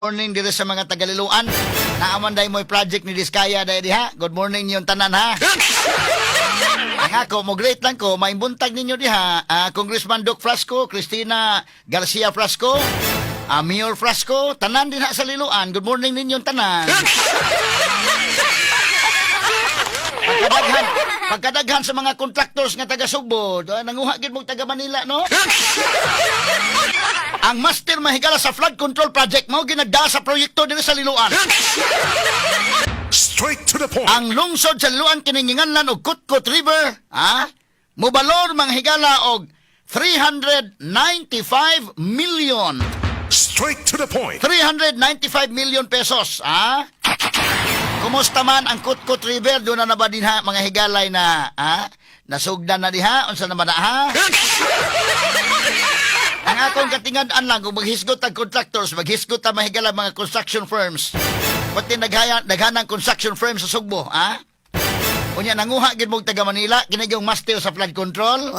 Morning dire sa mga Tagaliluan. Naaman day mo'y project ni Diskaya day diha. Good morning yung tanan ha. Ang ako, mo great lang ko, maimbuntag ninyo diha. Congressman Doc Frasco, Cristina Garcia Frasco, Mayor Frasco, tanan din ha sa Liluan. Good morning ninyong tanan. Pagkadaghan sa mga contractors nga taga Sugbo, nanguha gid mo taga Manila, no? Ang master mahigala sa flood control project mo ginagda sa proyekto dito sa Liluan. Straight to the point. Ang lungsod sa Liluan kininginganlan og Kutkut River, mobalor manghigala og 395 million. Straight to the point. 395 million pesos, Kumusta man ang Kutkut River? Doon na ba din ha, mga higalay na, nasugdan na diha? Unsa na ba na, ha? Ang akong katingandaan lang, kung maghisgot ang contractors, maghisgot ang mahigala mga construction firms. Pati naghanang construction firms sa Sugbo, Unya, nanguha gid mong taga Manila, kinagyong master sa flood control.